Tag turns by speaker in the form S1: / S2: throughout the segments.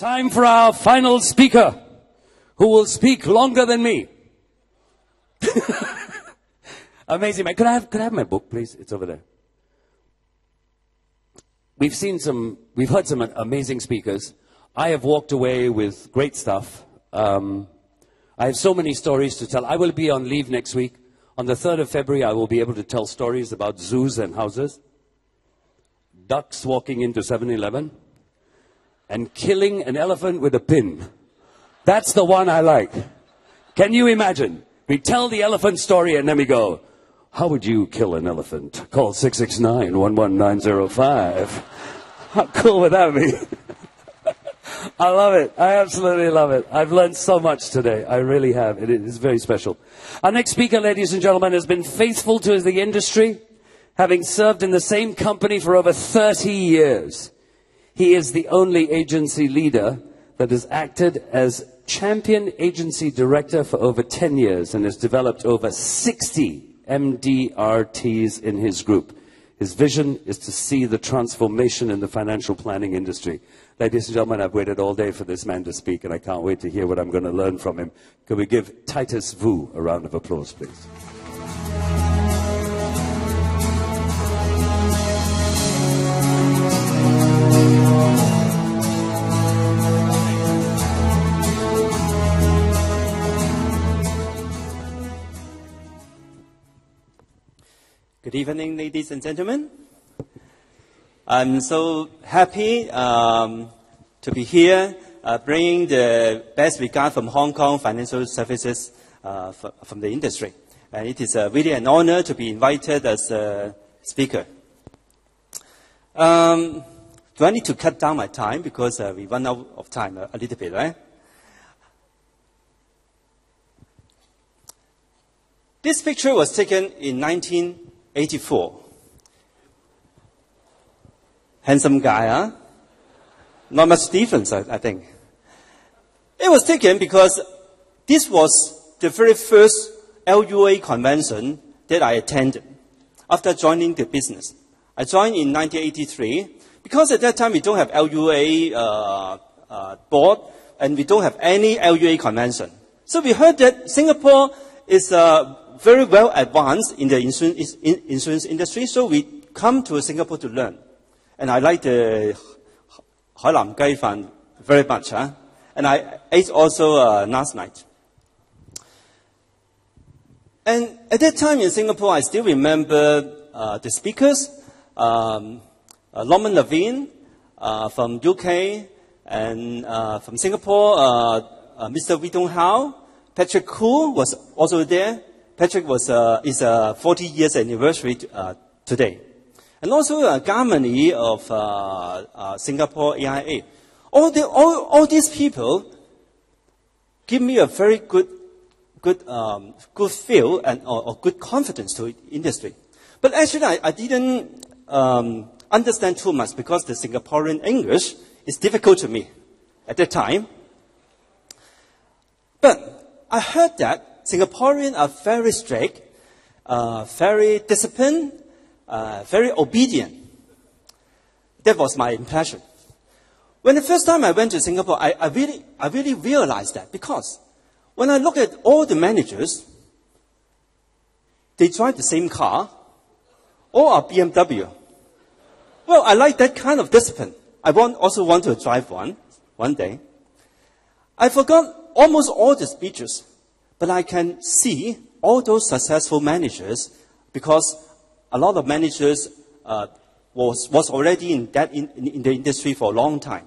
S1: Time for our final speaker, who will speak longer than me. Amazing, man. Could I have my book, please? It's over there. We've heard some amazing speakers. I have walked away with great stuff. I have so many stories to tell. I will be on leave next week. On the 3rd of February, I will be able to tell stories about zoos and houses, ducks walking into 7-Eleven, and killing an elephant with a pin. That's the one I like. Can you imagine? We tell the elephant story and then we go, how would you kill an elephant? Call 669-11905. How cool would that be? I love it. I absolutely love it. I've learned so much today. I really have. It is very special. Our next speaker, ladies and gentlemen, has been faithful to the industry, having served in the same company for over 30 years. He is the only agency leader that has acted as champion agency director for over 10 years and has developed over 60 MDRTs in his group. His vision is to see the transformation in the financial planning industry. Ladies and gentlemen, I've waited all day for this man to speak, and I can't wait to hear what I'm going to learn from him. Could we give Titus Vu a round of applause, please?
S2: Good evening, ladies and gentlemen. I'm so happy to be here, bringing the best regard from Hong Kong financial services from the industry. And it is really an honor to be invited as a speaker. Do I need to cut down my time because we run out of time a little bit, right? This picture was taken in 1984. Handsome guy, huh? Not much difference, I think. It was taken because this was the very first LUA convention that I attended after joining the business. I joined in 1983 because at that time we don't have LUA board and we don't have any LUA convention. So we heard that Singapore is very well advanced in the insurance industry, so we come to Singapore to learn. And I like the Hai Nam Gai Fan very much. Huh? And I ate also last night. And at that time in Singapore, I still remember the speakers, Norman Levine from UK, and from Singapore, Mr. Wee Tong Hao. Patrick Koo was also there. Patrick is 40 years anniversary today. And also Garmany of Singapore AIA. All these people give me a very good feel or good confidence to the industry. But actually, I didn't understand too much because the Singaporean English is difficult to me at that time. But I heard that Singaporeans are very strict, very disciplined, very obedient. That was my impression. When the first time I went to Singapore, I really realized that because when I look at all the managers, they drive the same car, all are BMW. Well, I like that kind of discipline. I also want to drive one day. I forgot almost all the speeches, but I can see all those successful managers because a lot of managers was already in the industry for a long time.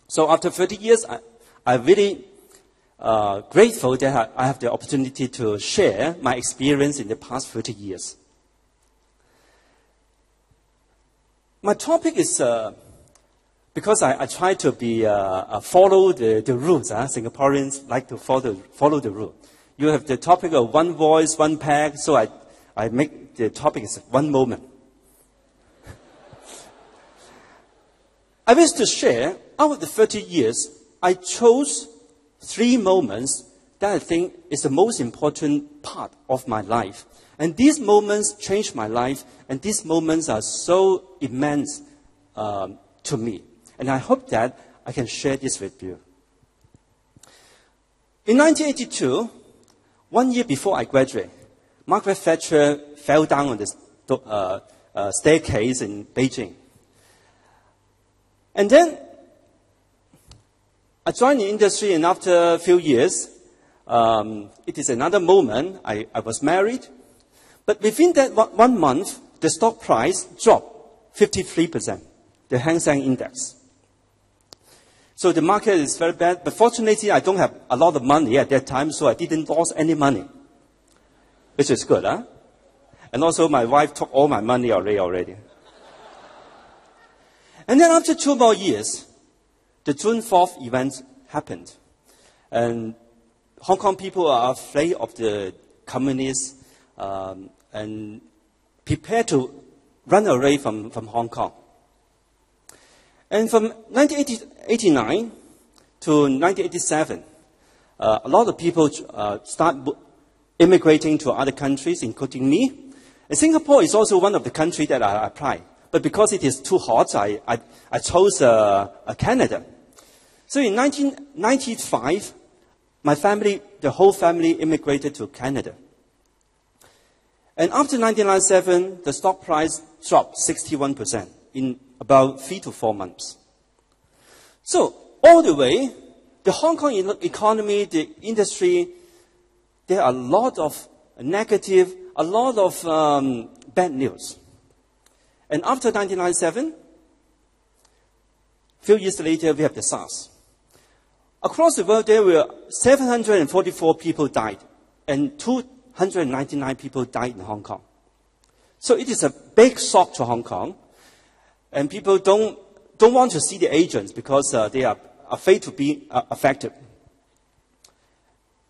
S2: So after 30 years, I'm really grateful that I have the opportunity to share my experience in the past 30 years. My topic is because I try to follow the rules. Singaporeans like to follow the rule. You have the topic of one voice, one pack, so I make the topic is one moment. I wish to share, out of the 30 years, I chose 3 moments that I think is the most important part of my life. And these moments changed my life, and these moments are so immense to me. And I hope that I can share this with you. In 1982, 1 year before I graduated, Margaret Thatcher fell down on the staircase in Beijing. And then I joined the industry, and after a few years, it is another moment. I was married. But within that 1 month, the stock price dropped 53%, the Hang Seng Index. So the market is very bad. But fortunately, I don't have a lot of money at that time, so I didn't lose any money, which is good, huh? And also, my wife took all my money already. And then after 2 more years, the June 4th event happened. And Hong Kong people are afraid of the communists and prepared to run away from Hong Kong. And from 1989 to 1987, a lot of people start immigrating to other countries, including me. And Singapore is also one of the countries that I applied. But because it is too hot, I chose Canada. So in 1995, my family, the whole family, immigrated to Canada. And after 1997, the stock price dropped 61% in about 3 to 4 months. So all the way, the Hong Kong economy, the industry, there are a lot of negative, a lot of bad news. And after 1997, a few years later, we have the SARS. Across the world, there were 744 people died, and 299 people died in Hong Kong. So it is a big shock to Hong Kong, and people don't want to see the agents because they are afraid to be affected.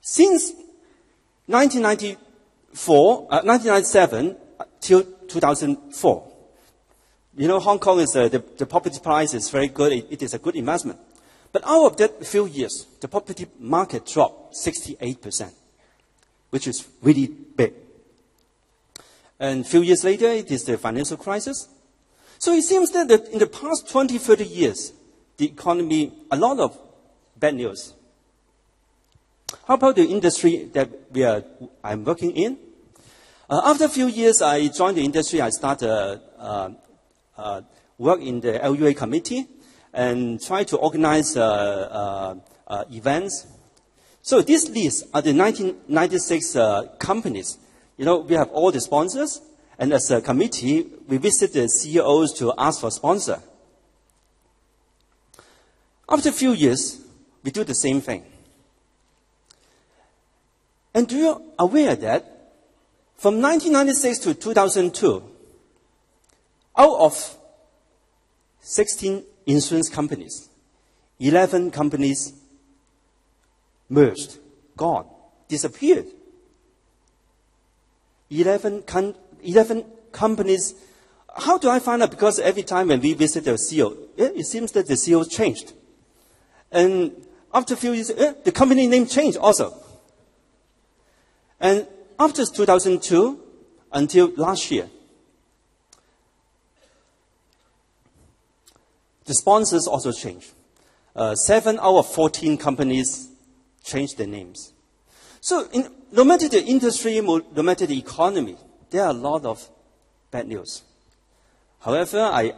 S2: Since 1997 till 2004, you know, Hong Kong is the property price is very good. It is a good investment. But out of that few years, the property market dropped 68%, which is really big. And a few years later, it is the financial crisis. So it seems that in the past 20, 30 years, the economy, a lot of bad news. How about the industry that I'm working in? After a few years, I joined the industry. I started work in the LUA committee and try to organize events. So this list are the 1996 companies. You know, we have all the sponsors, and as a committee, we visit the CEOs to ask for sponsor. After a few years, we do the same thing. And do you aware that from 1996 to 2002, out of 16 insurance companies, 11 companies merged, gone, disappeared. 11 companies. How do I find out? Because every time when we visit the CEO, it seems that the CEO changed. And after a few years, the company name changed also. And after 2002 until last year, the sponsors also changed. 7 out of 14 companies changed their names. So no matter the industry, no matter the economy, there are a lot of bad news. However,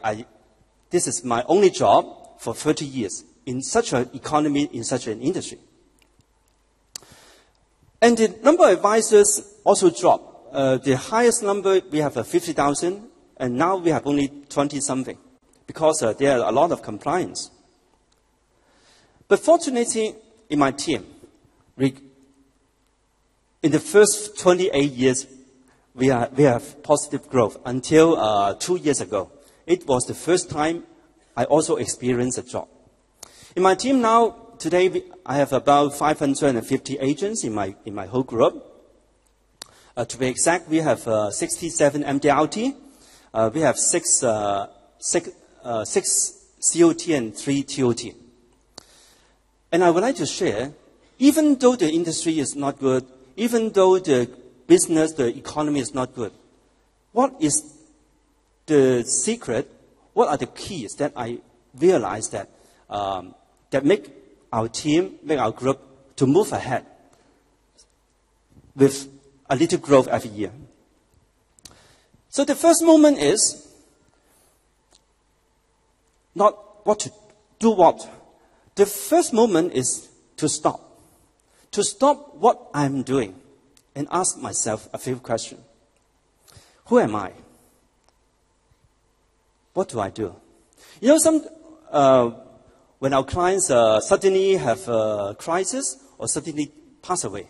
S2: this is my only job for 30 years in such an economy, in such an industry. And the number of advisors also dropped. The highest number, we have 50,000, and now we have only 20-something because there are a lot of compliance. But fortunately, in my team, in the first 28 years, we have positive growth until 2 years ago. It was the first time I also experienced a drop. In my team now, today I have about 550 agents in my whole group. To be exact, we have 67 MDRT. We have six COT and 3 TOT. And I would like to share, even though the industry is not good, even though the business, the economy is not good, what is the secret? What are the keys that I realized that that make our team, make our group to move ahead with a little growth every year. So the first moment is not what to do what. The first moment is to stop. To stop what I'm doing and ask myself a few questions. Who am I? What do I do? You know, when our clients suddenly have a crisis or suddenly pass away,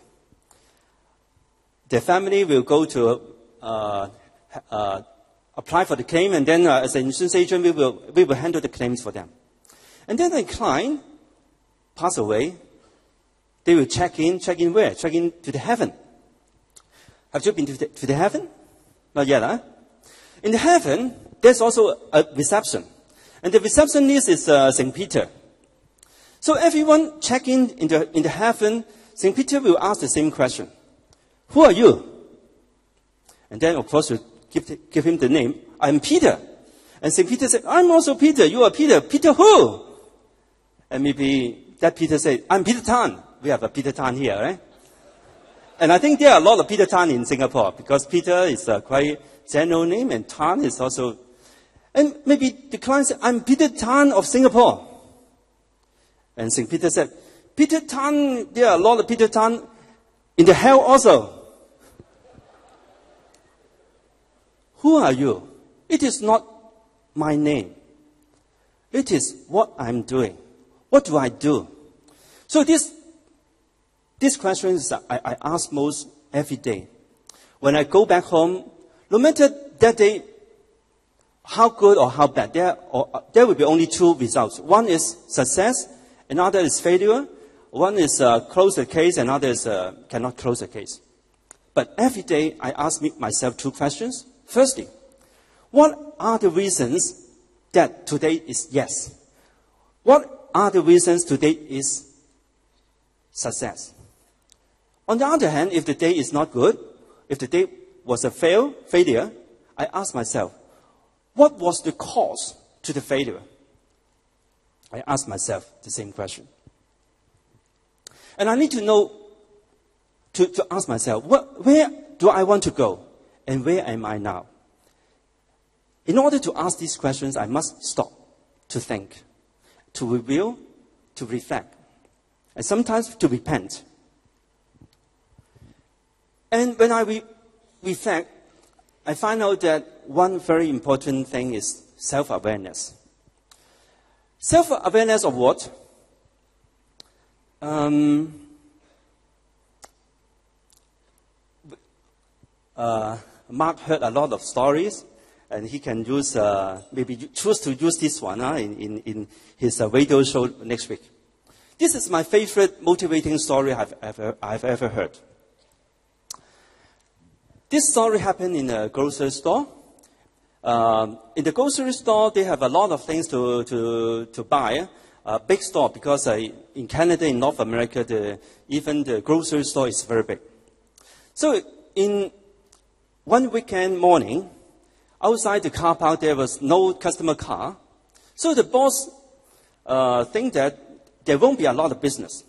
S2: their family will go to apply for the claim, and then as an insurance agent, we will handle the claims for them. And then the client pass away, they will check in where? Check in to the heaven. Have you been to the heaven? Not yet, huh? In the heaven, there's also a reception. And the receptionist is St. Peter. So everyone check in the heaven, St. Peter will ask the same question. Who are you? And then, of course, you give him the name. I'm Peter. And St. Peter said, I'm also Peter. You are Peter. Peter who? And maybe that Peter said, I'm Peter Tan. We have a Peter Tan here, right? And I think there are a lot of Peter Tan in Singapore because Peter is a quite general name and Tan is also. And maybe the client said, I'm Peter Tan of Singapore. And St. Peter said, Peter Tan, there are a lot of Peter Tan in the hell also. Who are you? It is not my name. It is what I'm doing. What do I do? So these questions I ask most every day. When I go back home, no matter that day, how good or how bad, there will be only two results. One is success, another is failure. One is close the case, another is cannot close the case. But every day I ask myself two questions. Firstly, what are the reasons that today is yes? What are the reasons today is success? On the other hand, if the day is not good, if the day was a failure, I ask myself, what was the cause to the failure? I ask myself the same question. And I need to know, to ask myself, where do I want to go? And where am I now? In order to ask these questions, I must stop to think, to review, to reflect, and sometimes to repent. And when I reflect, I find out that one very important thing is self-awareness. Self-awareness of what? Mark heard a lot of stories, and he can use maybe choose to use this one in his radio show next week. This is my favorite motivating story I've ever heard. This story happened in a grocery store. In the grocery store, they have a lot of things to buy. A big store because in Canada, in North America, even the grocery store is very big. So in one weekend morning, outside the car park, there was no customer car. So the boss think that there won't be a lot of business.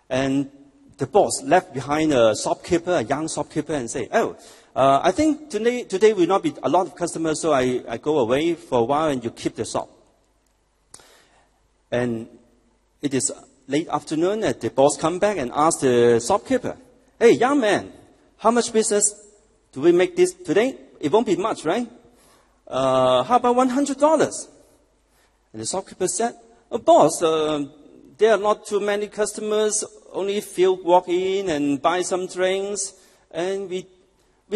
S2: And the boss left behind a shopkeeper, a young shopkeeper, and say, I think today will not be a lot of customers, so I go away for a while and you keep the shop. And it is late afternoon, and the boss come back and ask the shopkeeper, hey, young man, how much business do we make this today? It won't be much, right? How about $100? And the shopkeeper said, boss, there are not too many customers, only few walk in and buy some drinks, and we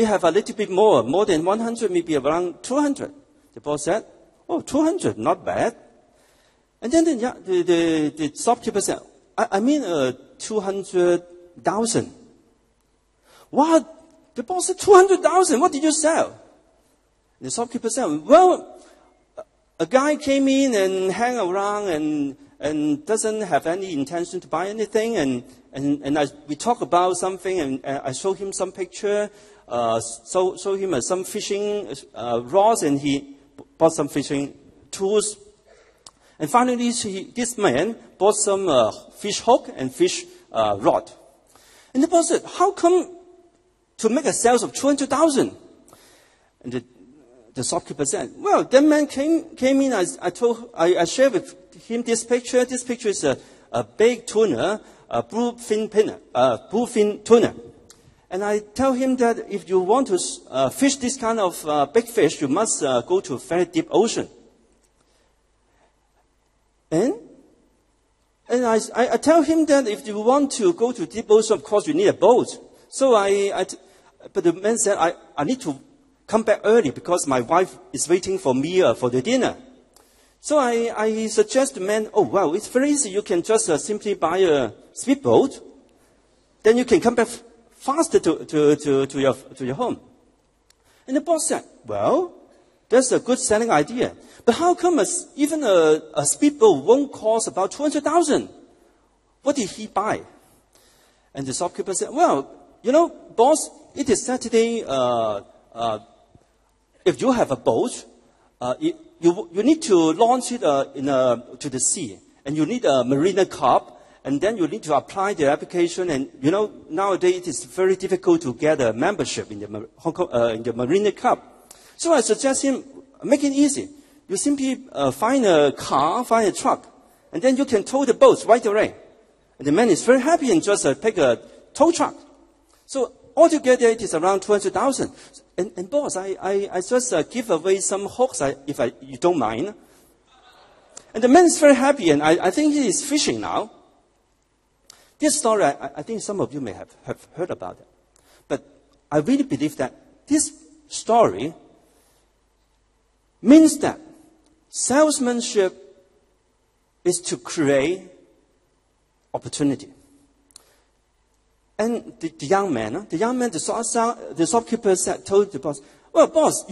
S2: have a little bit more than 100, maybe around 200. The boss said, 200, not bad. And then the shopkeeper said, I mean 200,000. What? The boss said 200,000. What did you sell? And the shopkeeper said, well, a guy came in and hang around and doesn't have any intention to buy anything. And we talk about something, and I show him some picture, show him some fishing rods, and he bought some fishing tools. And finally, this man bought some fish hook and fish rod. And the boss said, how come to make a sales of 200,000? And the shopkeeper said, well, that man came in, I shared with him this picture. This picture is a big tuna, a bluefin tuna. And I tell him that if you want to fish this kind of big fish, you must go to a very deep ocean. And I tell him that if you want to go to deep ocean, of course you need a boat. So but the man said, I need to come back early because my wife is waiting for me for the dinner. So I suggest the man, oh, wow, it's very easy. You can just simply buy a speedboat. Then you can come back faster to your home. And the boss said, well, that's a good selling idea. But how come even a speedboat won't cost about 200,000? What did he buy? And the shopkeeper said, well, boss, it is Saturday. If you have a boat, you need to launch it to the sea. And you need a marina card. And then you need to apply the application. And, nowadays it is very difficult to get a membership in the marina club. So I suggest him, make it easy. You simply find a car, find a truck, and then you can tow the boat right away. And the man is very happy and just take a tow truck. So altogether it is around 200,000. And boss, I just give away some hooks if you don't mind. And the man is very happy, and I think he is fishing now. This story, I think some of you may have heard about it. But I really believe that this story means that salesmanship is to create opportunity. And the young man, the shopkeeper told the boss, well, boss,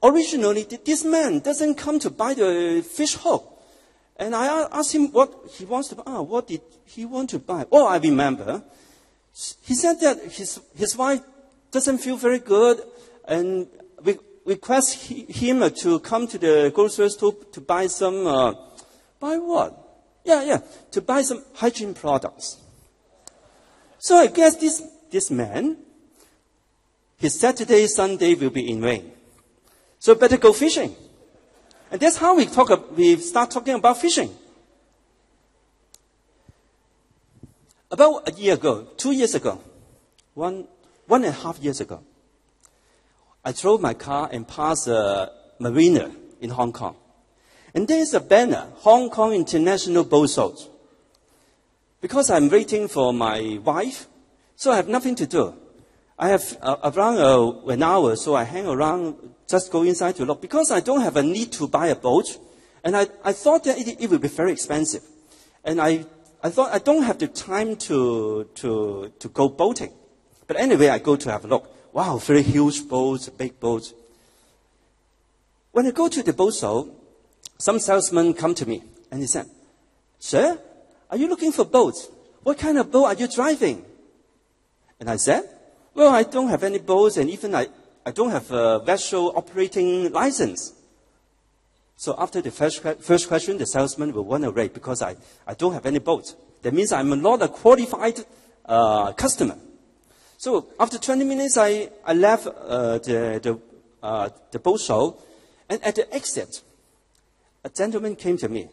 S2: originally this man doesn't come to buy the fish hook. And I asked him what he wants to buy. What did he want to buy? Oh, I remember. He said that his wife doesn't feel very good, and we request him to come to the grocery store to buy some, buy what? Yeah, to buy some hygiene products. So I guess this man, his Saturday, Sunday will be in vain. So better go fishing. And that's how we start talking about fishing. About a year ago, 2 years ago, one and a half years ago, I drove my car and passed a marina in Hong Kong. And there's a banner, Hong Kong International Boat Show. Because I'm waiting for my wife, so I have nothing to do. I have around an hour, so I hang around, just go inside to look. Because I don't have a need to buy a boat, and I thought that it would be very expensive. And I thought I don't have the time to go boating. But anyway, I go to have a look. Wow, very huge boats, big boats. When I go to the boat show, some salesman come to me, and he said, "Sir, are you looking for boats? What kind of boat are you driving?" And I said, "Well, I don't have any boats, and even I don't have a vessel operating license." So after the first question, the salesman will run away because I don't have any boats. That means I'm not a qualified customer. So after 20 minutes, I left the boat show, and at the exit, a gentleman came to me.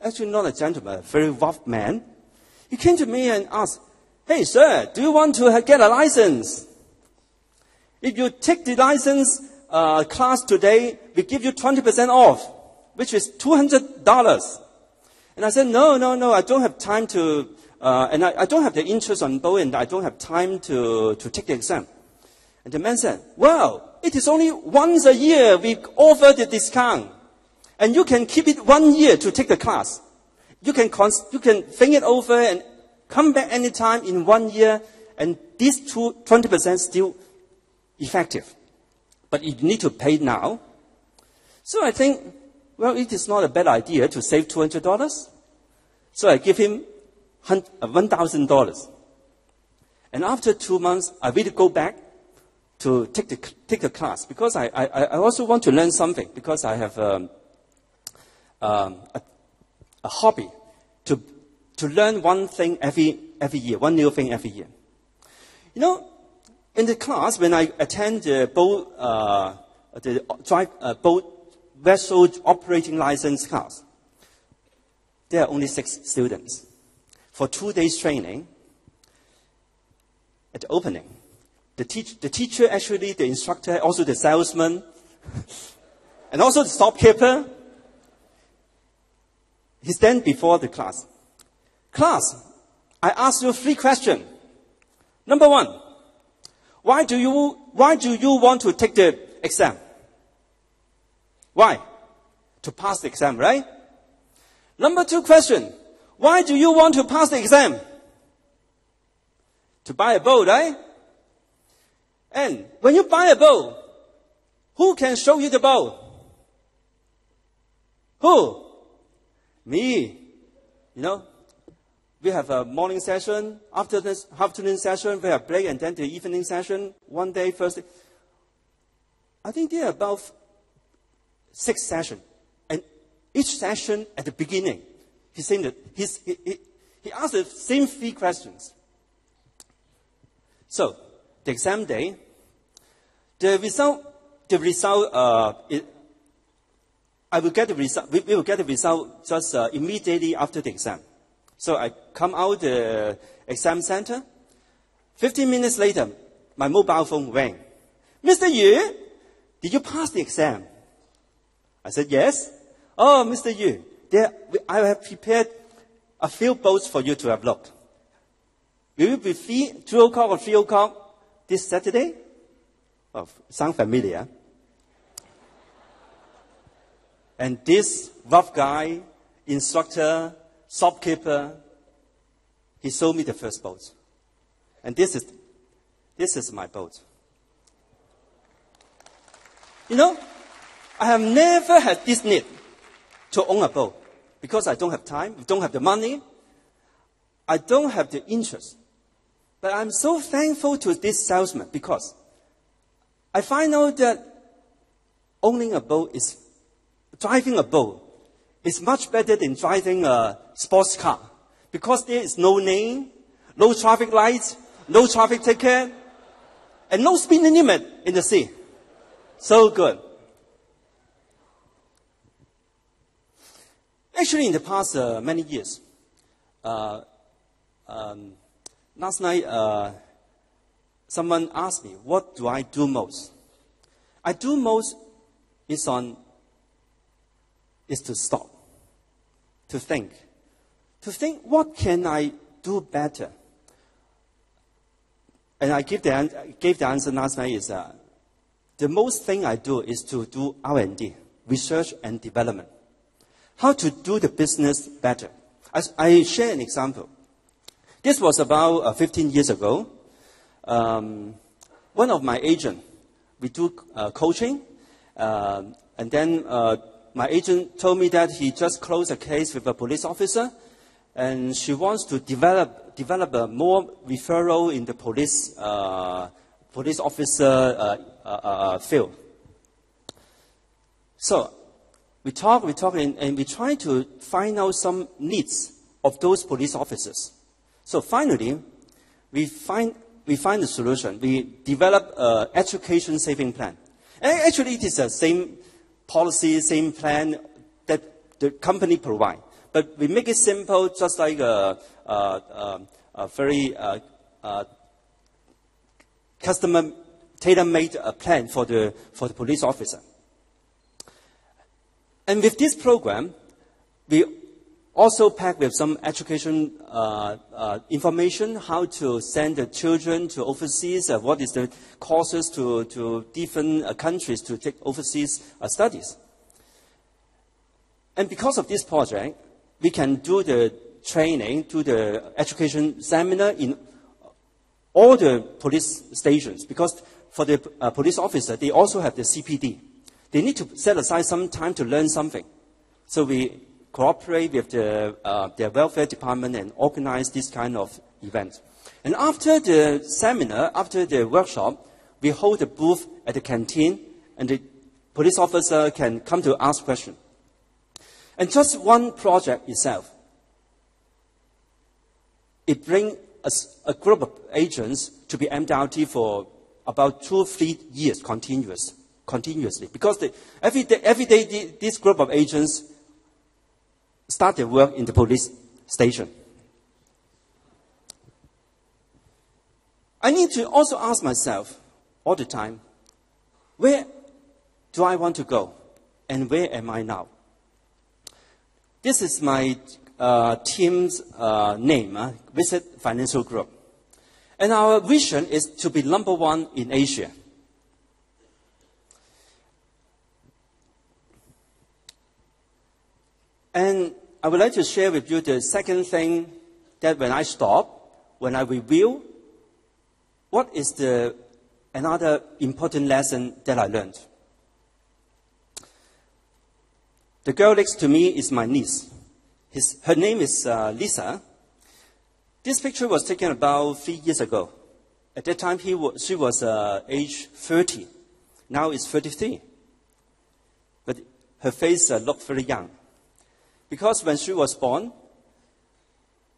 S2: Actually, not a gentleman, a very rough man. He came to me and asked, "Hey, sir, do you want to get a license? If you take the license class today, we give you 20% off, which is $200. And I said, no, I don't have time to, and I don't have the interest on boat, and I don't have time to take the exam. And the man said, "Well, it is only once a year we offer the discount. And you can keep it 1 year to take the class. You can think it over and come back anytime in 1 year, and this 20% still effective. But you need to pay now." So I think, well, it is not a bad idea to save $200. So I give him $1,000. And after 2 months, I really go back to take the class, because I also want to learn something, because I have a hobby to learn one thing every year, one new thing every year. You know, in the class, when I attend the boat vessel operating license class, there are only 6 students. For 2 days training, at the opening, the teacher, actually the instructor, also the salesman, and also the storekeeper, he stands before the class. Class, I ask you 3 questions. Number 1, why do you want to take the exam? Why? To pass the exam, right? Number 2 question, why do you want to pass the exam? To buy a boat, right? And when you buy a boat, who can show you the boat? Who? Me. You know, we have a morning session, afternoon session, we have break, and then the evening session, one day, first day. I think there are about 6 sessions. And each session at the beginning, he's saying that he asked the same 3 questions. So, the exam day, the result, I will get the result, we will get the result just immediately after the exam. So I come out the exam center. 15 minutes later, my mobile phone rang. Mr. Yu, did you pass the exam? I said, yes. Oh, Mr. Yu, I have prepared a few boats for you to have looked. Will you be free 2 o'clock or 3 o'clock this Saturday? Oh, sound familiar. And this rough guy, instructor, shopkeeper, he sold me the first boat. And this is my boat. You know, I have never had this need to own a boat because I don't have time, don't have the money, I don't have the interest. But I'm so thankful to this salesman because I find out that driving a boat is much better than driving a sports car because there is no name, no traffic lights, no traffic ticket, and no speed limit in the sea. So good. Actually, in the past many years, last night, someone asked me, what do I do most? I do most is to stop, to think, what can I do better? And I gave the answer last night is, the most thing I do is to do R&D, research and development. How to do the business better. I share an example. This was about 15 years ago. One of my agents, we do coaching, and then my agent told me that he just closed a case with a police officer, and she wants to develop a more referral in the police officer field. So we talk, and we try to find out some needs of those police officers. So finally, we find the solution. We develop an education saving plan. And actually, it is the same policy, same plan that the company provide. But we make it simple, just like a very customer tailor-made plan for the police officer. And with this program, we also pack with some education information, how to send the children to overseas, what is the courses to different countries to take overseas studies. And because of this project, we can do the training, do the education seminar in all the police stations, because for the police officer, they also have the CPD. They need to set aside some time to learn something. So we cooperate with their welfare department and organize this kind of event. And after the seminar, after the workshop, we hold a booth at the canteen, and the police officer can come to ask questions. And just one project itself, it brings a group of agents to be MDRT for about 2 or 3 years continuously. Because every day this group of agents start their work in the police station. I need to also ask myself all the time, where do I want to go? And where am I now? This is my team's name, Visit Financial Group. And our vision is to be number 1 in Asia. And I would like to share with you the second thing that when I stop, when I review, what is another important lesson that I learned? The girl next to me is my niece. Her name is Lisa. This picture was taken about 3 years ago. At that time, she was age 30. Now it's 33. But her face looked very young. Because when she was born,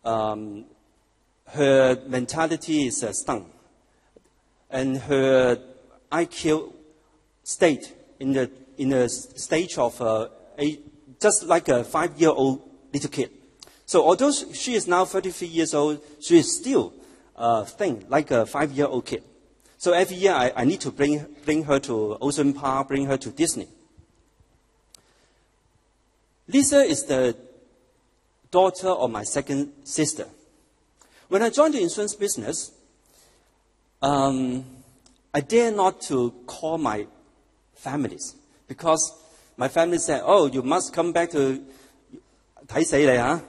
S2: her mentality is stung. And her IQ stayed in a stage of just like a 5-year-old little kid. So although she is now 33 years old, she is still think like a 5-year-old kid. So every year I need to bring her to Ocean Park, bring her to Disney. Lisa is the daughter of my second sister. When I joined the insurance business, I dare not to call my families because my family said, "Oh, you must come back to 睇死你啊!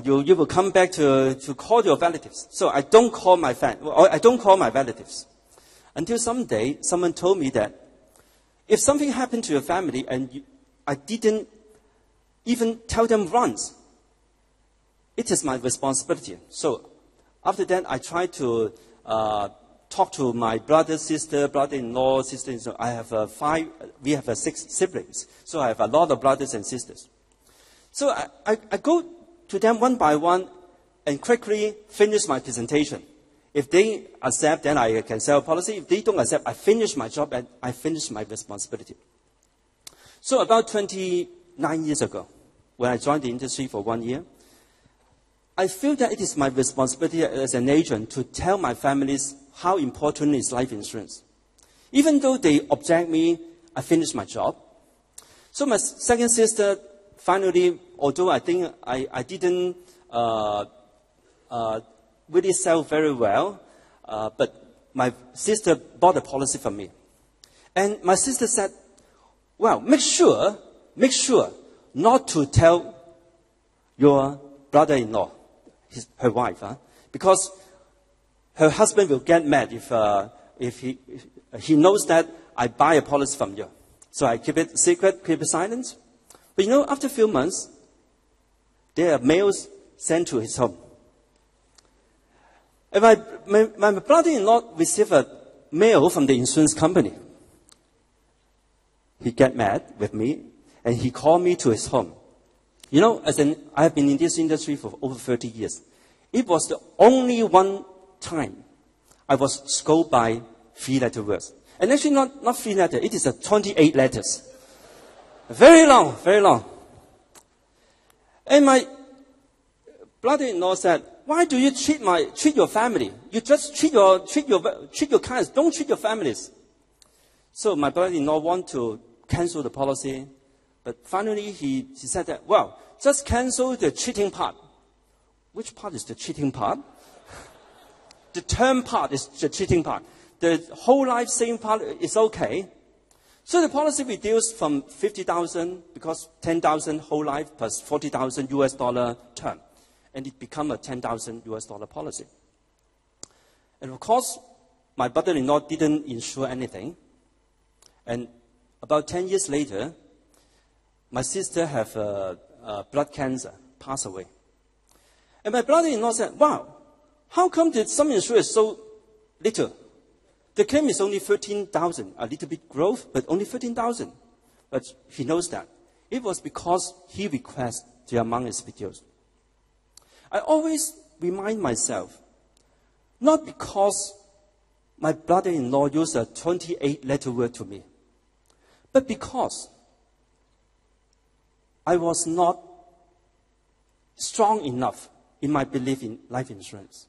S2: You will come back to call your relatives." So I don't call my relatives. Until someday, someone told me that if something happened to your family and I didn't even tell them once, it is my responsibility. So after that, I tried to talk to my brother, sister, brother-in-law, sister-in-law. We have 6 siblings. So I have a lot of brothers and sisters. So I go to them one by one and quickly finish my presentation. If they accept, then I can sell a policy. If they don't accept, I finish my job and I finish my responsibility. So about 29 years ago, when I joined the industry for 1 year, I feel that it is my responsibility as an agent to tell my families how important is life insurance. Even though they object me, I finish my job. So my second sister, finally, although I think I didn't really sell very well, but my sister bought a policy for me. And my sister said, "Well, make sure not to tell your brother-in-law, her wife, because her husband will get mad if he knows that I buy a policy from you." So I keep it secret, keep it silent. But after a few months, there are mails sent to his home. And my brother-in-law received a mail from the insurance company. He got mad with me, and he called me to his home. I have been in this industry for over 30 years. It was the only one time I was scolded by 3-letter words. And actually not 3 letters, it is 28 letters. Very long, very long. And my brother-in-law said, "Why do you treat your family? You just treat your clients, don't treat your families." So my brother-in-law want to cancel the policy, but finally he said that, "Well, just cancel the cheating part." Which part is the cheating part? The term part is the cheating part. The whole life saving part is okay. So the policy reduced from 50,000 because 10,000 whole life plus 40,000 US dollar term. And it became a 10,000 US dollar policy. And of course, my brother-in-law didn't insure anything. And about 10 years later, my sister have blood cancer, passed away. And my brother-in-law said, "Wow, how come the sum insured is so little? The claim is only 13,000, a little bit growth, but only 13,000. But he knows that it was because he requested to among his videos. I always remind myself, not because my brother-in-law used a 28-letter word to me, but because I was not strong enough in my belief in life insurance.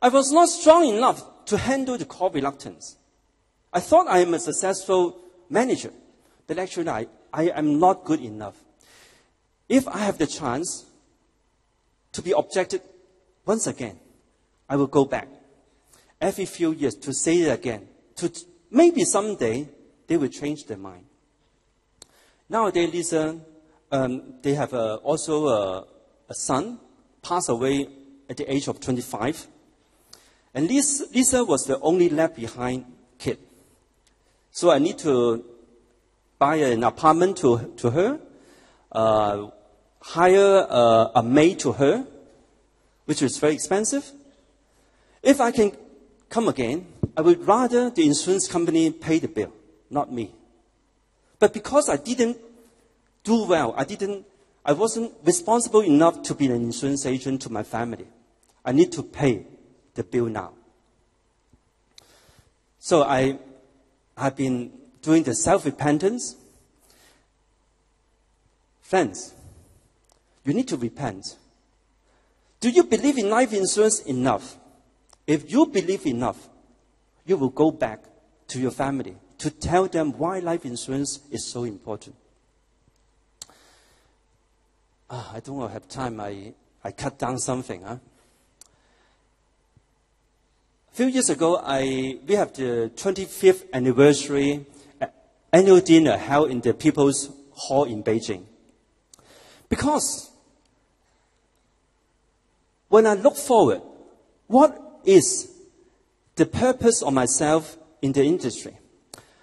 S2: I was not strong enough to handle the call reluctance. I thought I am a successful manager, but actually I am not good enough. If I have the chance to be objected once again, I will go back every few years to say it again. Maybe someday they will change their mind. Nowadays, Lisa, they have also a son, passed away at the age of 25. And Lisa was the only left behind kid. So I need to buy an apartment to her, hire a maid to her, which is very expensive. If I can come again, I would rather the insurance company pay the bill, not me. But because I didn't do well, I wasn't responsible enough to be an insurance agent to my family. I need to pay the bill now. So I have been doing the self-repentance. Friends, you need to repent. Do you believe in life insurance enough? If you believe enough, you will go back to your family to tell them why life insurance is so important. I don't have time. I cut down something. A few years ago, we have the 25th anniversary annual dinner held in the People's Hall in Beijing. Because when I look forward, what is the purpose of myself in the industry?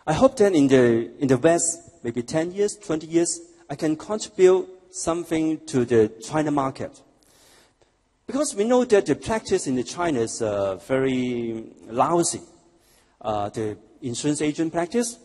S2: I hope that in the West, maybe 10 years, 20 years, I can contribute something to the China market. Because we know that the practice in China is very lousy, the insurance agent practice.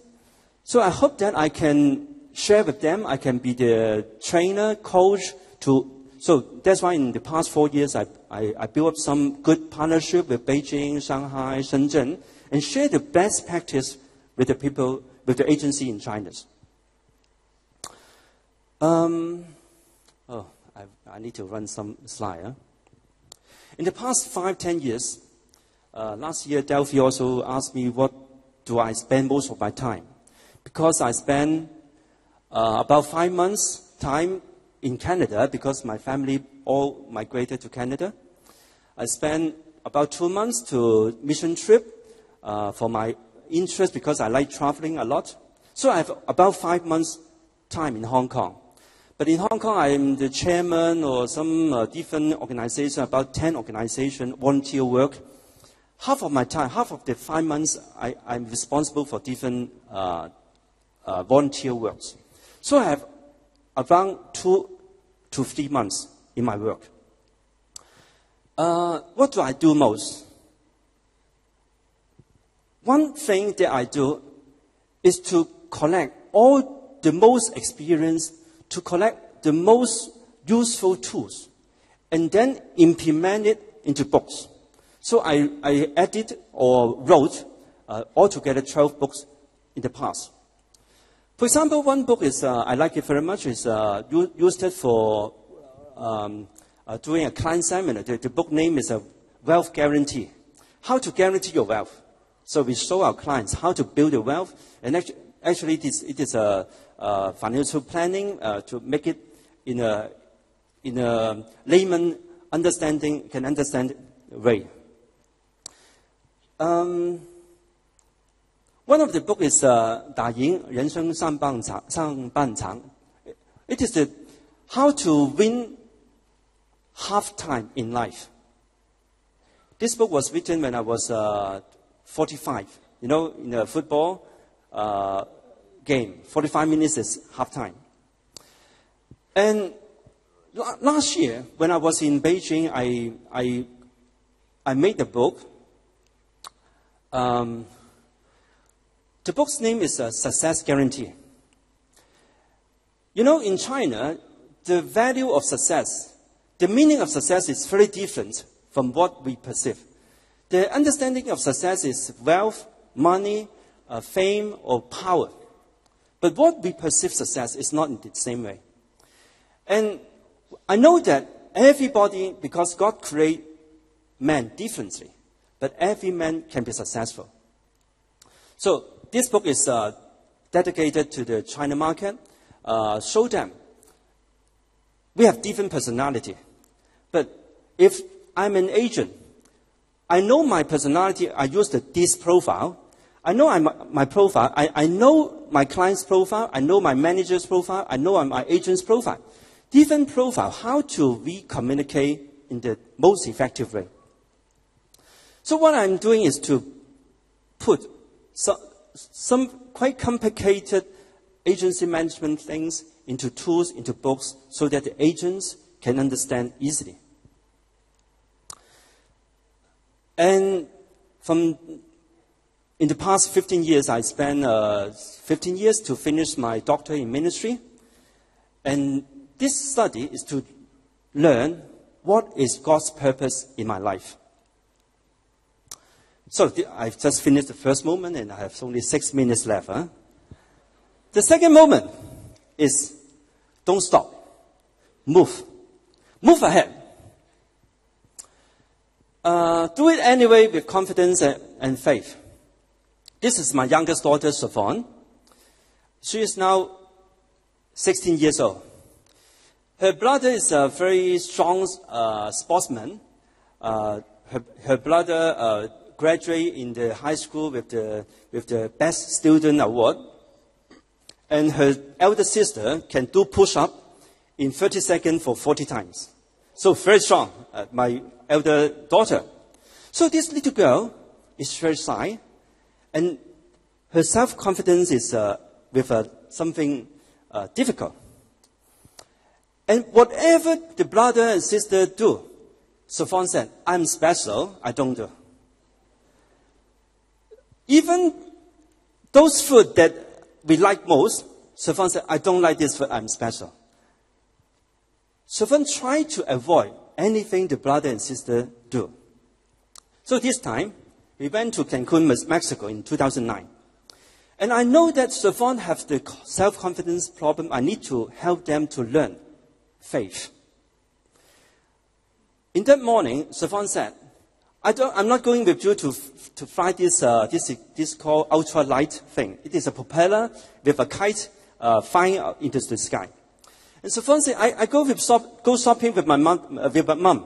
S2: So I hope that I can share with them, I can be the trainer, coach. So that's why in the past 4 years, I built up some good partnership with Beijing, Shanghai, Shenzhen, and share the best practice with the people, with the agency in China. I need to run some slide. In the past 5-10 years, last year, Delphi also asked me what do I spend most of my time. Because I spend about 5 months time in Canada because my family all migrated to Canada. I spent about 2 months to mission trip for my interest because I like traveling a lot. So I have about 5 months time in Hong Kong. But in Hong Kong, I am the chairman or some different organization, about 10 organizations, volunteer work. Half of my time, half of the 5 months, I'm responsible for different volunteer works. So I have around 2 to 3 months in my work. What do I do most? One thing that I do is to collect all the most experience, to collect the most useful tools, and then implement it into books. So I edit or wrote altogether 12 books in the past. For example, one book is, I like it very much, is used for doing a client seminar. The book name is Wealth Guarantee. How to guarantee your wealth. So we show our clients how to build a wealth. And actually it is a financial planning to make it in a layman can understand way. One of the book is 打赢人生上半场. It is how to win half time in life. This book was written when I was 45. You know, in a football game, 45 minutes is half time. And last year, when I was in Beijing, I made the book. The book's name is Success Guarantee. You know, in China, the value of success, the meaning of success is very different from what we perceive. The understanding of success is wealth, money, fame, or power. But what we perceive success is not in the same way. And I know that everybody, because God created man differently, but every man can be successful. So this book is dedicated to the China market. Show them we have different personality. But if I'm an agent, I know my personality. I use this profile. I know my profile. I know my client's profile. I know my manager's profile. I know my agent's profile. Different profile. How do we communicate in the most effective way? So what I'm doing is to put some quite complicated agency management things into tools, into books, so that the agents can understand easily. And in the past 15 years, I spent 15 years to finish my doctorate in ministry. And this study is to learn what is God's purpose in my life. So I've just finished the first moment, and I have only 6 minutes left. Huh? The second moment is don't stop. Move. Move ahead. Do it anyway with confidence and faith. This is my youngest daughter, Savon. She is now 16 years old. Her brother is a very strong sportsman. Her brother graduated in the high school with the best student award. And her elder sister can do push-up in 30 seconds for 40 times. So very strong, my elder daughter. So this little girl is very shy, and her self-confidence is with something difficult. And whatever the brother and sister do, Savon said, I'm special, I don't do. Even those food that we like most, Savon said, I don't like this food, I'm special. Savon tried to avoid anything the brother and sister do. So this time, we went to Cancun, Mexico in 2009. And I know that Savon have the self-confidence problem. I need to help them to learn faith. In that morning, Savon said, I'm not going with you to fly this called ultralight thing. It is a propeller with a kite flying into the sky. And Savon said, I go shopping with my mom.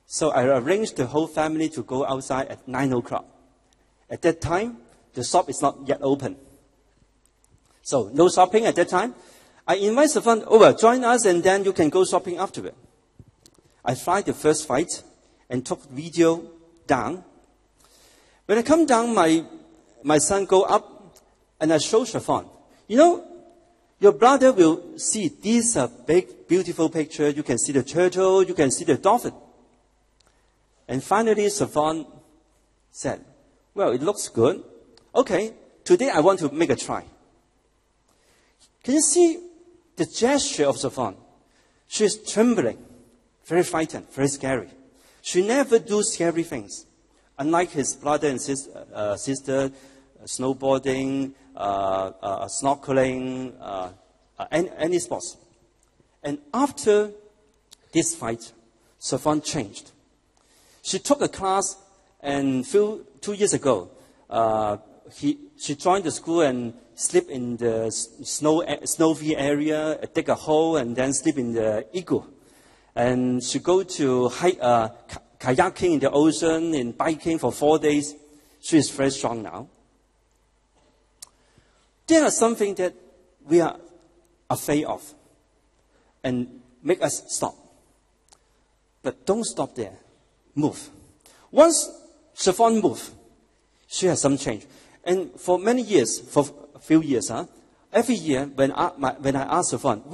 S2: So I arranged the whole family to go outside at 9 o'clock. At that time, the shop is not yet open. So no shopping at that time. I invite Savon over, join us, and then you can go shopping afterward. I fly the first flight and took video down. When I come down, my son go up, and I show Savon. You know, your brother will see this big, beautiful picture. You can see the turtle, you can see the dolphin. And finally, Savon said, well, it looks good. Okay, today I want to make a try. Can you see the gesture of Savon? She is trembling, very frightened, very scary. She never do scary things. Unlike his brother and sister, snowboarding, snorkeling, any sports. And after this fight, Savon changed. She took a class, and 2 years ago, she joined the school and sleep in the snowy area, dig a hole, and then sleep in the igloo. And she go to kayaking in the ocean and biking for 4 days. She is very strong now. There are something that we are afraid of and make us stop. But don't stop there. Move. Once Savon moved, she has some change. And for many years, for a few years, every year when I ask Savon,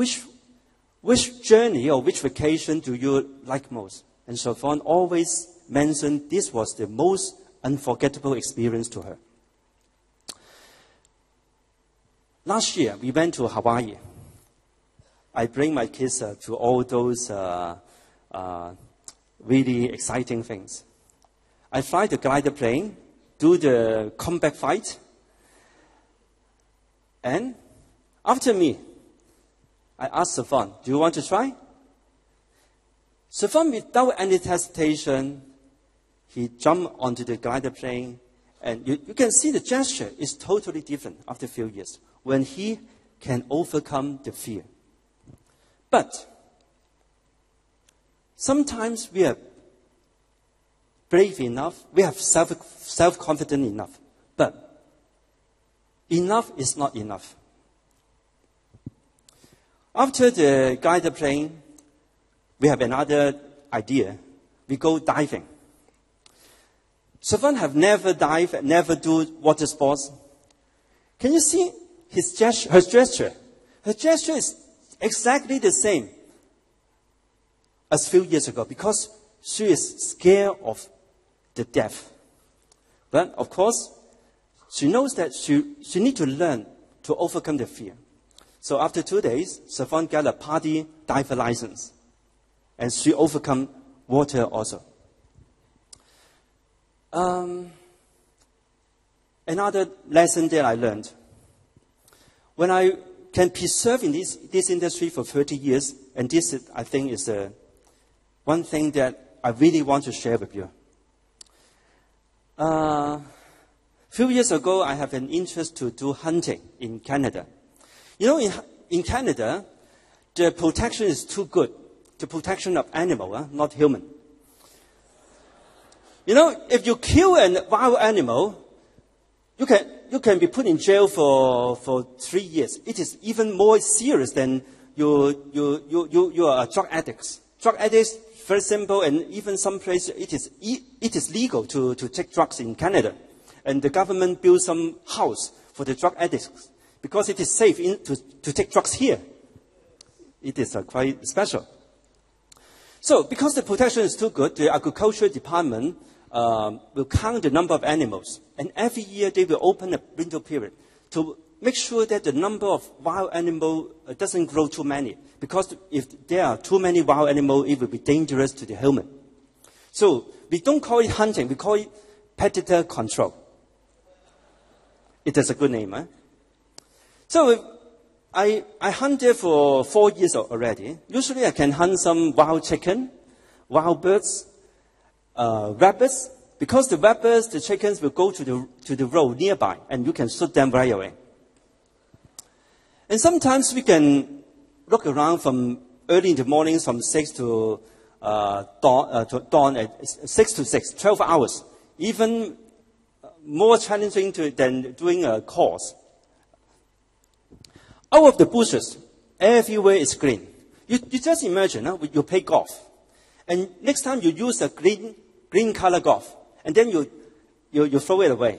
S2: which journey or which vacation do you like most? And Savon always mentioned this was the most unforgettable experience to her. Last year, we went to Hawaii. I bring my kids to all those really exciting things. I fly the glider plane, do the combat fight, and after me, I asked Savon, do you want to try? Savon, without any hesitation, he jumped onto the glider plane, and you can see the gesture is totally different after a few years when he can overcome the fear. But sometimes we are brave enough, we have self-confident enough, but enough is not enough. After the glider plane, we have another idea. We go diving. Savon have never dived, never do water sports. Can you see her gesture? Her gesture is exactly the same as a few years ago because she is scared of the depth. But of course, she knows that she needs to learn to overcome the fear. So after 2 days, Savon got a party diver license. And she overcome water also. Another lesson that I learned. When I can preserve in this industry for 30 years, and this, I think, is one thing that I really want to share with you. A few years ago, I have an interest to do hunting in Canada. You know, in Canada, the protection is too good. The protection of animal, not human. You know, if you kill a wild animal, you can be put in jail for 3 years. It is even more serious than you are drug addicts. Drug addicts, very simple, and even some places it is legal to take drugs in Canada, and the government built some house for the drug addicts because it is safe to take drugs here. It is quite special. So, because the protection is too good, the agriculture department will count the number of animals. And every year they will open a window period to make sure that the number of wild animals doesn't grow too many. Because if there are too many wild animals, it will be dangerous to the human. So, we don't call it hunting, we call it predator control. It is a good name, eh? So, I hunt there for 4 years already. Usually I can hunt some wild chicken, wild birds, rabbits. Because the rabbits, the chickens will go to the road nearby and you can shoot them right away. And sometimes we can look around from early in the morning from 6 to dawn at 6 to 6, 12 hours. Even more challenging than doing a course. Out of the bushes, everywhere is green. You just imagine, you play golf. And next time you use a green color golf. And then you throw it away.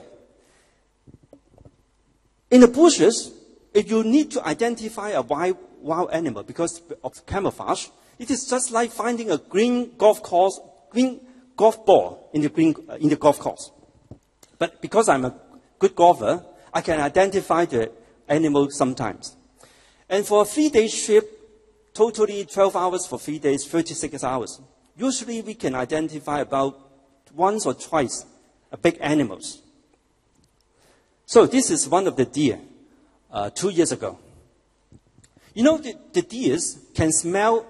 S2: In the bushes, if you need to identify a wild animal because of camouflage, it is just like finding a green golf ball in the golf course. But because I'm a good golfer, I can identify the animal sometimes. And for a 3-day trip, totally 12 hours for 3 days, 36 hours. Usually we can identify about once or twice big animals. So this is one of the deer 2 years ago. You know, the deers can smell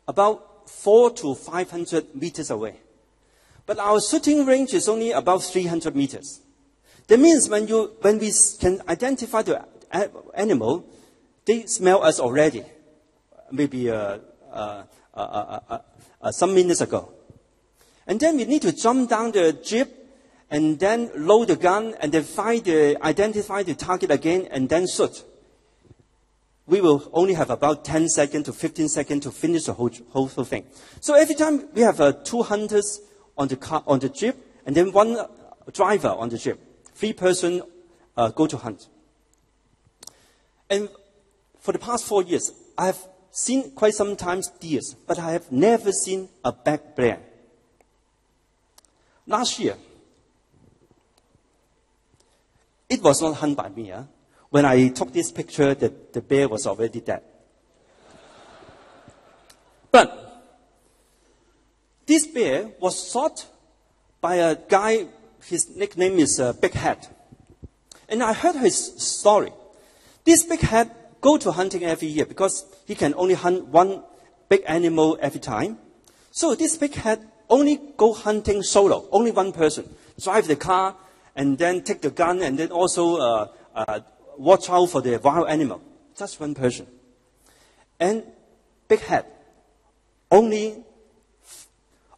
S2: about 400 to 500 meters away. But our shooting range is only about 300 meters. That means when we can identify the animal, they smell us already, maybe some minutes ago. And then we need to jump down the jeep and then load the gun and then identify the target again and then shoot. We will only have about 10 seconds to 15 seconds to finish the whole thing. So every time we have 2 hunters on the jeep and then 1 driver on the jeep. 3 persons go to hunt. And for the past 4 years, I have seen quite sometimes deers, but I have never seen a black bear. Last year, it was not hunted by me. When I took this picture, the bear was already dead. But this bear was shot by a guy, his nickname is Big Head. And I heard his story. This Big Head go to hunting every year because he can only hunt one big animal every time. So this Big Head only go hunting solo, only one person. Drive the car and then take the gun and then also watch out for the wild animal. Just one person. And Big Head only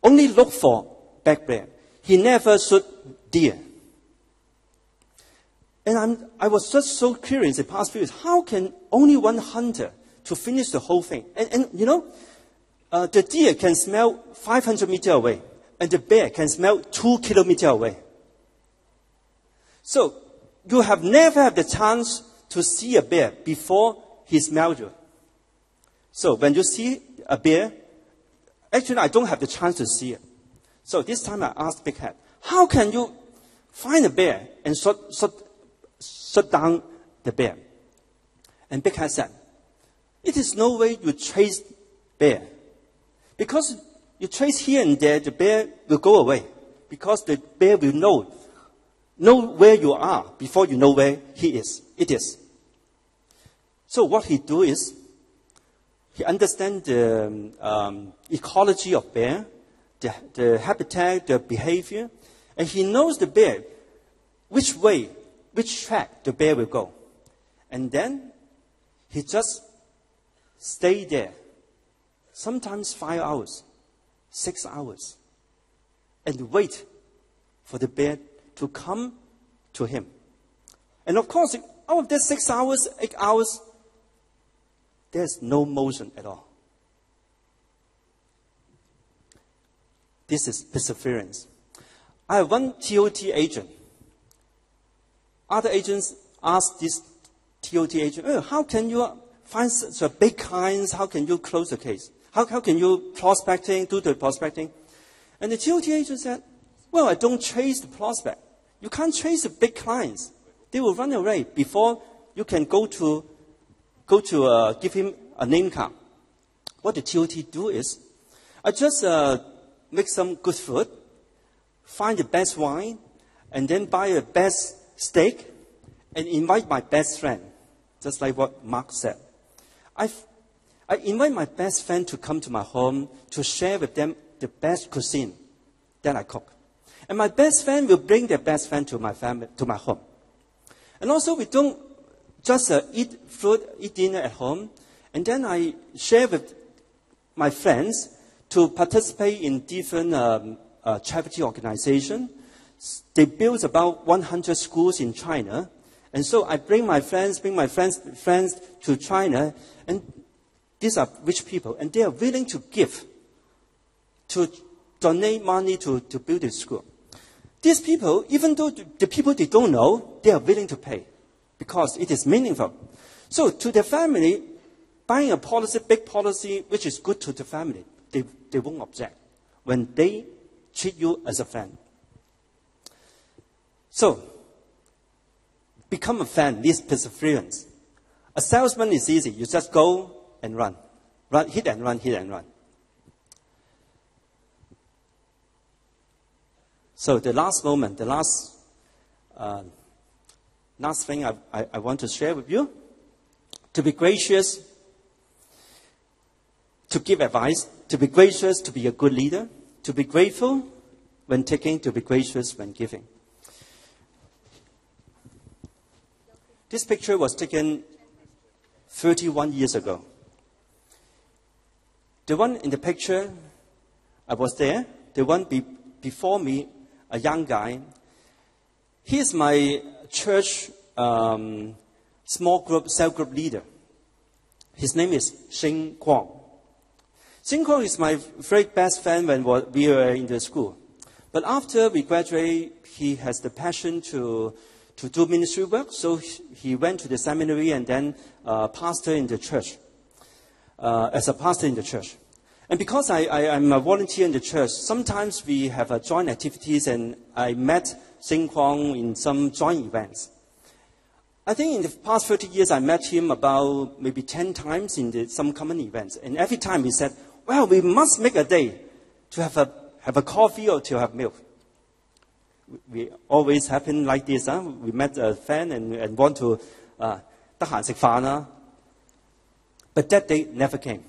S2: look for black bear. He never shoot deer. And I was just so curious the past few years, how can only one hunter to finish the whole thing? And you know, the deer can smell 500 meters away, and the bear can smell 2 kilometers away. So you have never had the chance to see a bear before he smells you. So when you see a bear, actually I don't have the chance to see it. So this time I asked Big Head, how can you find a bear and shut down the bear? And Big Head said, it is no way you chase bear. Because you chase here and there, the bear will go away. Because the bear will know where you are before you know where it is. So what he do is, he understands the ecology of bear, the habitat, the behavior, and he knows the bear, which track the bear will go. And then he just stay there, sometimes 5 hours, 6 hours, and wait for the bear to come to him. And of course, out of that 6 hours, 8 hours, there's no motion at all. This is perseverance. I have one TOT agent. Other agents ask this TOT agent, how can you find such a big kinds? How can you close the case? How can you do the prospecting? And the TOT agent said, well, I don't chase the prospect. You can't chase the big clients. They will run away before you can go to give him a name card. What the TOT do is, I just make some good food, find the best wine, and then buy a best steak, and invite my best friend, just like what Mark said. I invite my best friend to come to my home to share with them the best cuisine that I cook. And my best friend will bring their best friend to my family, to my home. And also we don't just eat food, eat dinner at home, and then I share with my friends to participate in different charity organizations. They built about 100 schools in China. And so I bring my friends to China, and these are rich people, and they are willing to give, to donate money to build the school. These people, even though the people they don't know, they are willing to pay because it is meaningful. So to the family, buying a policy, big policy, which is good to the family, they won't object when they treat you as a friend. So, become a fan needs perseverance. A salesman is easy. You just go and run. Hit and run, hit and run. So the last moment, the last thing I want to share with you, to be gracious, to give advice, to be gracious, to be a good leader, to be grateful when taking, to be gracious when giving. This picture was taken 31 years ago. The one in the picture, I was there. The one before me, a young guy. He is my church small group, cell group leader. His name is Xing Kwong. Xing Kwong is my very best friend when we were in the school. But after we graduate, he has the passion to do ministry work. So he went to the seminary and then pastor in the church, as a pastor in the church. And because I'm a volunteer in the church, sometimes we have joint activities, and I met Xing Kwong in some joint events. I think in the past 30 years, I met him about maybe 10 times in some common events. And every time he said, well, we must make a day to have a coffee or to have milk. We always happen like this. We met a friend and want to 得閒食飯啦. But that day never came.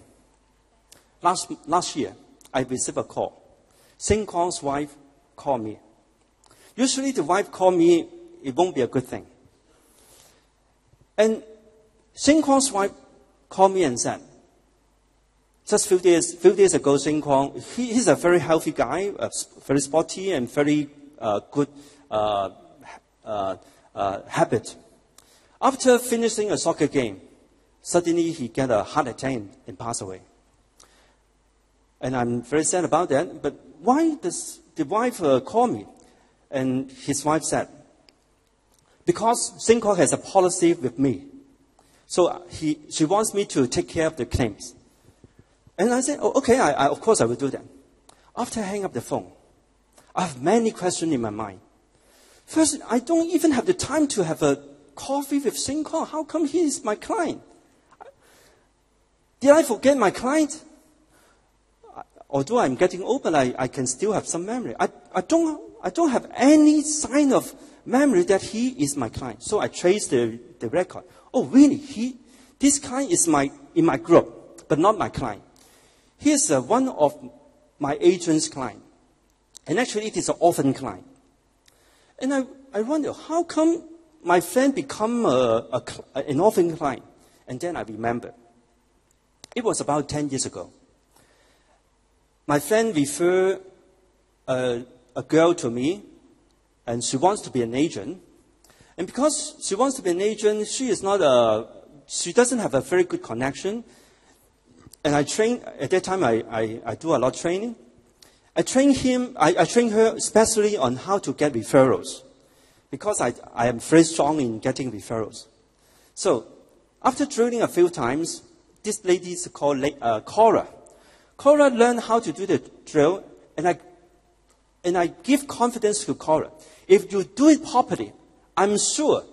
S2: Last year, I received a call. Saint Kong's wife called me. Usually the wife called me, it won't be a good thing. And Saint Kong's wife called me and said, just few days ago, Saint Kong, he's a very healthy guy, very sporty and very good habit. After finishing a soccer game, suddenly he got a heart attack and passed away. And I'm very sad about that. But why does the wife call me? And his wife said, because Saint Kong has a policy with me. So she wants me to take care of the claims. And I said, oh, okay, of course I will do that. After I hang up the phone, I have many questions in my mind. First, I don't even have the time to have a coffee with Saint Kong. How come he is my client? Did I forget my client? Although I'm getting old, but I can still have some memory. I don't have any sign of memory that he is my client. So I traced the record. Oh, really? This client is in my group, but not my client. He is one of my agent's client. And actually, it is an orphan client. And I wonder, how come my friend become an orphan client? And then I remember. It was about 10 years ago. My friend referred a girl to me, and she wants to be an agent. And because she wants to be an agent, she doesn't have a very good connection. And at that time I do a lot of training. I train her especially on how to get referrals. Because I am very strong in getting referrals. So, after drilling a few times, this lady is called Cora. Cora learned how to do the drill, and I give confidence to Cora. If you do it properly, I'm sure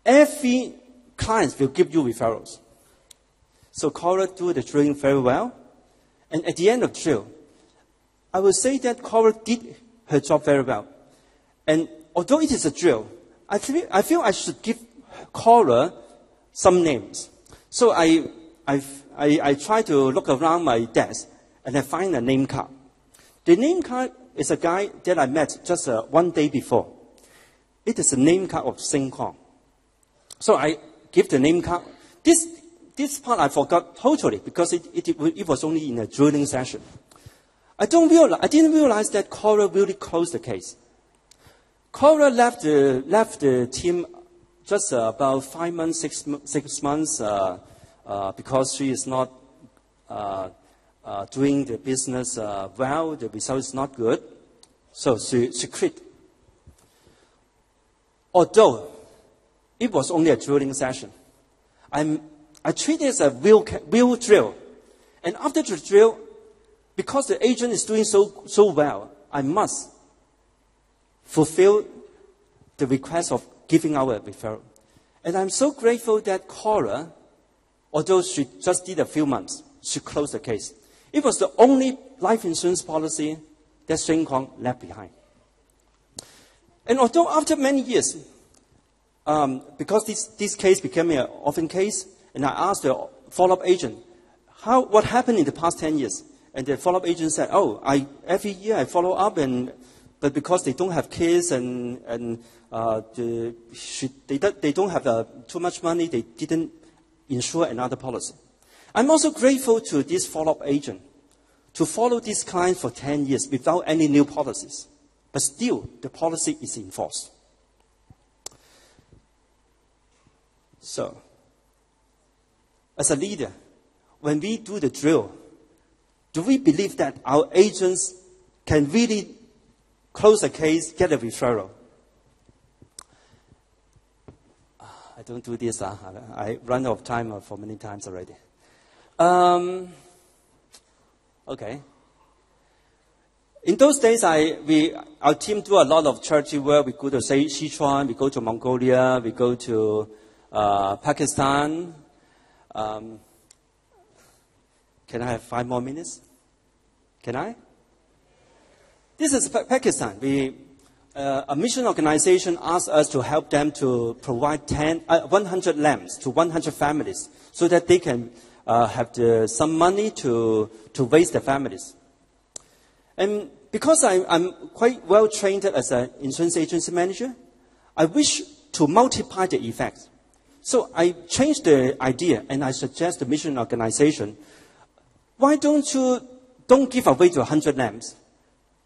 S2: every client will give you referrals. So Cora do the drilling very well. And at the end of the drill, I will say that Cora did her job very well. And although it is a drill, I feel I should give Cora some names. So I try to look around my desk and I find a name card. The name card is a guy that I met just one day before. It is a name card of Saint Kong. So I give the name card. This part I forgot totally because it was only in a drilling session. I didn't realize that Cora really closed the case. Cora left the team just about 5 months, 6 months, because she is not doing the business well. The result is not good, so she quit. Although it was only a drilling session, I treat it as a real drill. And after the drill, because the agent is doing so well, I must fulfill the request of giving out a referral. And I'm so grateful that Cora, although she just did a few months, she closed the case. It was the only life insurance policy that Saint Kong left behind. And although after many years, because this case became an orphan case, and I asked the follow-up agent, what happened in the past 10 years? And the follow-up agent said, every year I follow up, but because they don't have kids and they don't have too much money, they didn't insure another policy. I'm also grateful to this follow-up agent to follow this client for 10 years without any new policies. But still, the policy is in force. So, as a leader, when we do the drill, do we believe that our agents can really close a case, get a referral? I don't do this. I run out of time for many times already. Okay. In those days, our team do a lot of charity work. We go to Sichuan, we go to Mongolia, we go to Pakistan. Can I have 5 more minutes? Can I? This is Pakistan. A mission organization asked us to help them to provide 100 lamps to 100 families so that they can have some money to raise their families. And because I'm quite well trained as an insurance agency manager, I wish to multiply the effect. So I changed the idea and I suggest the mission organization, why don't you give away to 100 lamps?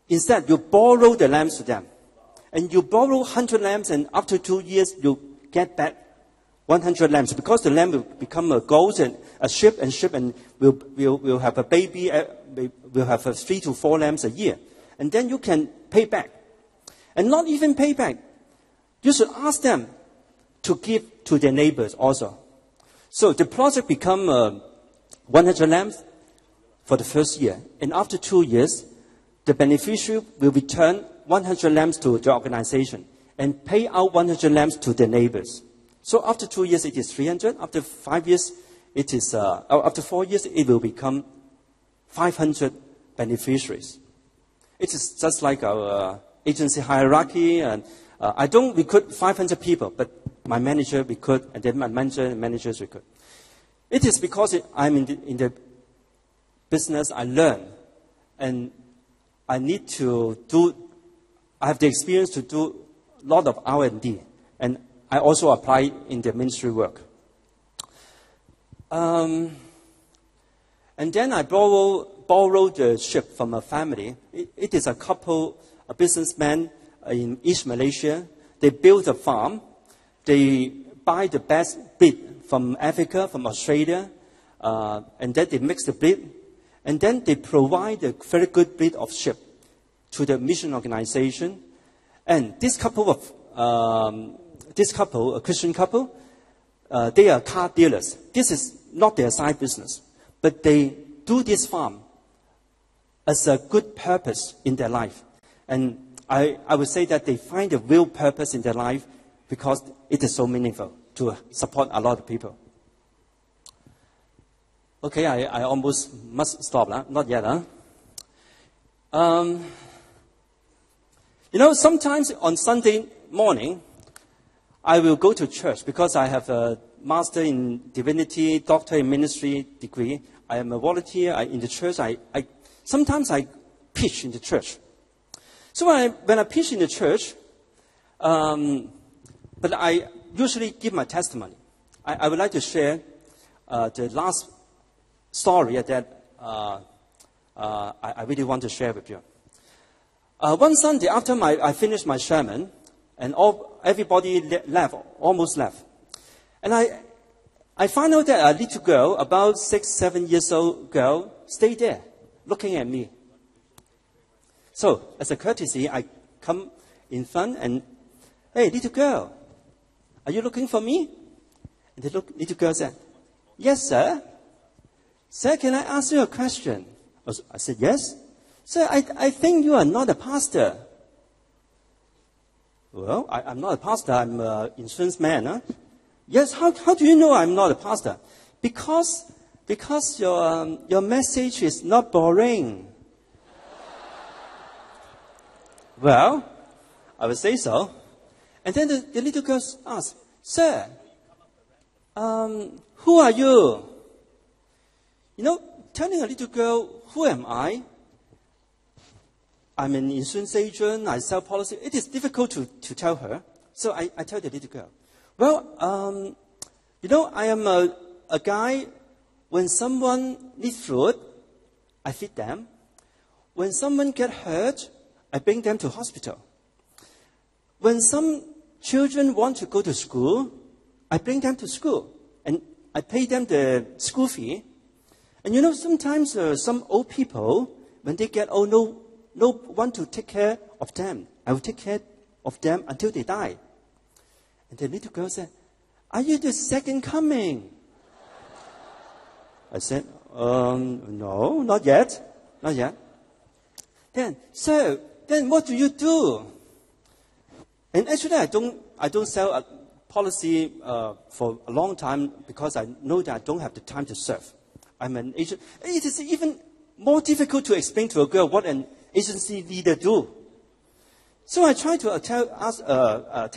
S2: Instead, you borrow the lamps to them. And you borrow 100 lamps, and after 2 years, you get back 100 lamps. Because the lamp will become a ghost and a ship, and we'll have a baby, we'll have 3 to 4 lamps a year. And then you can pay back. And not even pay back. You should ask them to give to their neighbors also. So the project become 100 lamps for the first year. And after 2 years, the beneficiary will return 100 lamps to the organization and pay out 100 lamps to their neighbors. So after 2 years, it is 300. After 5 years, it is, after 4 years, it will become 500 beneficiaries. It is just like our agency hierarchy. And I don't recruit 500 people, but my manager recruit, and then my manager and managers recruit. It is because I'm in the business, I learn. And I need to I have the experience to do a lot of R&D. And I also apply in the ministry work. And then I borrowed the ship from a family. It is a couple, a businessman in East Malaysia. They built a farm. They buy the best breed from Africa, from Australia. And then they mix the breed. And then they provide a very good breed of ship to the mission organization. And this couple, a Christian couple, they are car dealers. This is not their side business, but they do this farm as a good purpose in their life. And I would say that they find a real purpose in their life because it is so meaningful to support a lot of people. Okay, I almost must stop. Not yet. Sometimes on Sunday morning, I will go to church because I have a master in divinity, doctor in ministry degree. I am a volunteer in the church. Sometimes I preach in the church. So when I preach in the church, but I usually give my testimony. I would like to share the last story that I really want to share with you. One Sunday after I finished my sermon, and everybody left, almost left. And I found out that a little girl, about 6, 7 years old girl, stayed there, looking at me. So, as a courtesy, I come in front and, hey, little girl, are you looking for me? And the little girl said, yes, sir. Sir, can I ask you a question? I said, yes. Sir, I think you are not a pastor. Well, I'm not a pastor. I'm an insurance man. Huh? Yes, how do you know I'm not a pastor? Because your message is not boring. Well, I would say so. And then the little girl asked, sir, who are you? Telling a little girl, who am I? I'm an insurance agent, I sell policy. It is difficult to tell her. So I tell the little girl, well, I am a guy, when someone needs food, I feed them. When someone gets hurt, I bring them to hospital. When some children want to go to school, I bring them to school. And I pay them the school fee. And sometimes some old people, when they get old, no one to take care of them. I will take care of them until they die. And the little girl said, are you the second coming? I said, no, not yet. Not yet. Then, sir, then what do you do? And actually, I don't sell a policy for a long time because I know that I don't have the time to serve. I'm an agent. It is even more difficult to explain to a girl what an agency leader do. So I try to tell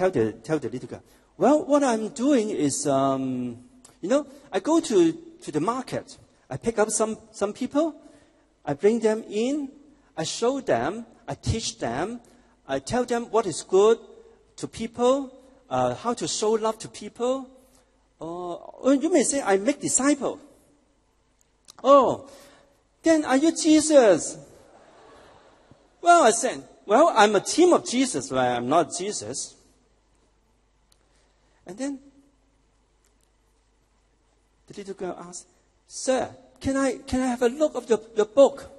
S2: the little girl, well, what I'm doing is, I go to the market. I pick up some people. I bring them in. I show them. I teach them. I tell them what is good to people, how to show love to people. Or you may say, I make disciples. Oh, then are you Jesus? Well, I said, well, I'm a team of Jesus, but I'm not Jesus. And then the little girl asked, Sir, can I have a look of your book?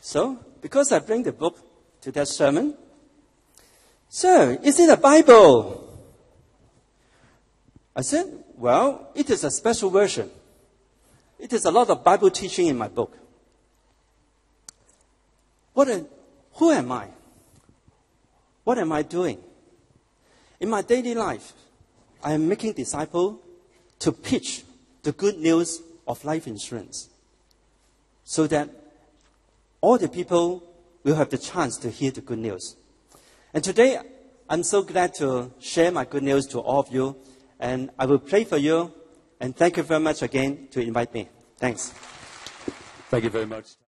S2: So, because I bring the book to that sermon, Sir, is it a Bible? I said, well, it is a special version. It is a lot of Bible teaching in my book. Who am I? What am I doing? In my daily life, I am making disciples to pitch the good news of life insurance so that all the people will have the chance to hear the good news. And today, I'm so glad to share my good news to all of you. And I will pray for you. And thank you very much again to invite me. Thanks.
S1: Thank you very much.